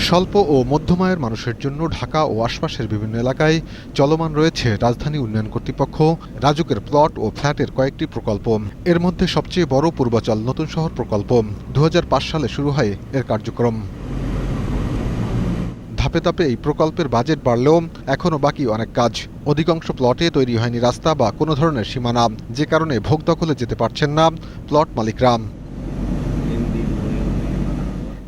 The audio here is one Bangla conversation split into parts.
স্বল্প ও মধ্যম আয়ের মানুষের জন্য ঢাকা ও আশপাশের বিভিন্ন এলাকায় চলমান রয়েছে রাজধানী উন্নয়ন কর্তৃপক্ষ রাজুকের প্লট ও ফ্ল্যাটের কয়েকটি প্রকল্প। এর মধ্যে সবচেয়ে বড় পূর্বাচল নতুন শহর প্রকল্প। ২০০৫ সালে শুরু হয় এর কার্যক্রম। ধাপে ধাপে এই প্রকল্পের বাজেট বাড়লেও এখনও বাকি অনেক কাজ। অধিকাংশ প্লটে তৈরি হয়নি রাস্তা বা কোনো ধরনের সীমানা, যে কারণে ভোগ দখলে যেতে পারছেন না প্লট মালিকরা।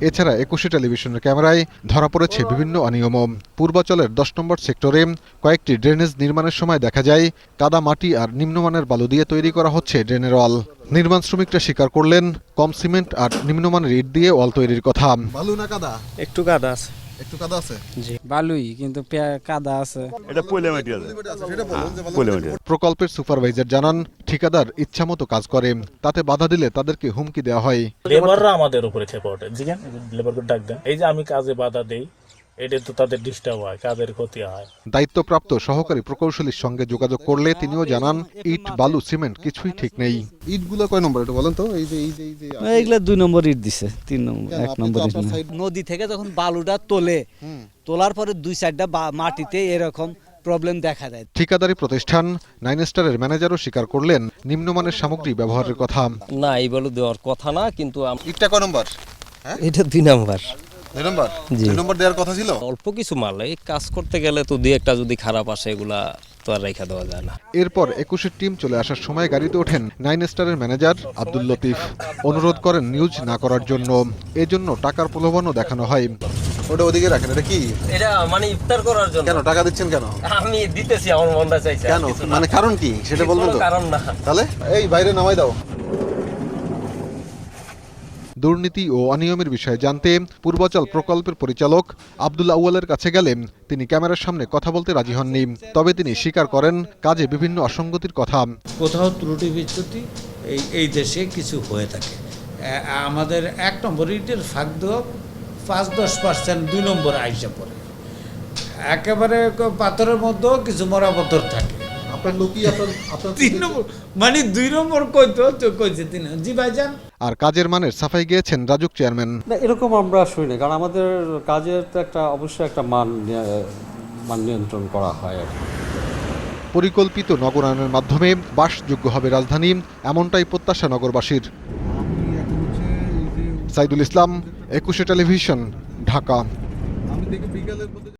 এছাড়া ২১ টেলিভিশনের ক্যামেরায় ধরা পড়েছে বিভিন্ন অনিয়ম। পূর্বাচলের ১০ নম্বর সেক্টরে কয়েকটি ড্রেনেজ নির্মাণের সময় দেখা যায় কাদা মাটি আর নিম্নমানের বালু দিয়ে তৈরি করা হচ্ছে ড্রেনের ওয়াল। নির্মাণ শ্রমিকরা স্বীকার করলেন কম সিমেন্ট আর নিম্নমানের ইট দিয়ে ওয়াল তৈরির কথা। বালু না কাদা? একটু কাদা আছে। একটু কাদা আছে? জি, বালুই কিন্তু কাদা আছে। এটা পয়লা মাটি আছে। সেটা বলুন যে পয়লা মাটি। প্রকল্পের সুপারভাইজার জানান, ঠিকাদার ইচ্ছামতো কাজ করে, তাতে বাধা দিলে তাদেরকে হুমকি দেওয়া হয়। লেবাররা আমাদের উপরে খেপে ওঠে। জিজ্ঞেন লেবারকে ডাক দেন, এই যে আমি কাজে বাধা দেই, এটা তো তাদের ডিস্টার্ব হয়, কাজের ক্ষতি হয়। দায়িত্বপ্রাপ্ত সহকারী প্রকৌশলীর সঙ্গে যোগাযোগ করলে তিনিও জানান, ইট বালু সিমেন্ট কিছুই ঠিক নেই। ইটগুলো কয় নম্বর এটা বলেন তো? এই যে এইগুলা ২ নম্বর ইট দিছে, ৩ নম্বর, ১ নম্বর ইট না। নদী থেকে যখন বালুটা তোলার পরে ২-৪টা মাটিতে এরকম প্রবলেম দেখা দেয়। ঠিকাদারি প্রতিষ্ঠান 9 স্টারের ম্যানেজারও স্বীকার করলেন নিম্নমানের সামগ্রী ব্যবহারের কথা। না, এই বলে দেওয়ার কথা না, কিন্তু ইটটা কয় নম্বর? এটা ২ নাম্বার। ২ নম্বর? জি। ২ নম্বর দেওয়ার কথা ছিল। অল্প কিছু মাল, এই কাজ করতে গেলে তো ২-১টা যদি খারাপ আসে, এগুলা তো আর রেখা দেওয়া যায় না। এরপর ২১-এর টিম চলে আসার সময় গাড়িতে ওঠেন 9 স্টারের ম্যানেজার আব্দুল লতিফ। অনুরোধ করেন নিউজ না করার জন্য। এজন্য টাকার প্রলোভনও দেখানো হয়। ওটা ওদিকে রাখেন। এটা কি? এটা মানে ইফতার করার জন্য। কেন টাকা দিচ্ছেন কেন? আমি দিতেছি, আমার মনটা চাইছে। কেন? মানে কারণ কি সেটা বলবেন তো? কারণ না। তাহলে এই বাইরে নামাই দাও। দুর্নীতি ও অনিয়মের বিষয়ে জানতে পূর্বাচল প্রকল্পের পরিচালক আব্দুল আউয়ালের কাছে গেলে তিনি ক্যামেরার সামনে কথা বলতে রাজি হননি। তবে তিনি স্বীকার করেন কাজে বিভিন্ন অসঙ্গতির কথা। কোথাও ত্রুটি বিচ্যুতি এই দেশে কিছু হয়ে থাকে। আমাদের ১ নম্বর ইটের ফাঁক ৫-১০% ২ নম্বর আইসা পড়ে। একেবারে পাথরের মধ্যেও কিছু মরা পাথর থাকে। আপনার লোকই আপনার ৩ নম্বর মানে ২ নম্বর কইছে ৩। জি ভাইজান। আর কাজের মানের সাফাই গিয়েছেন রাজুক চেয়ারম্যান। না, এরকম আমরা শুনি না, কারণ আমাদের কাজের তো অবশ্যই একটা মান নিয়ন্ত্রণ করা হয় আর কি। পরিকল্পিত নগরায়নের মাধ্যমে বাসযোগ্য হবে রাজধানী, এমনটাই প্রত্যাশা নগরবাসীর। সাইদুল ইসলাম, ২১ টেলিভিশন, ঢাকা।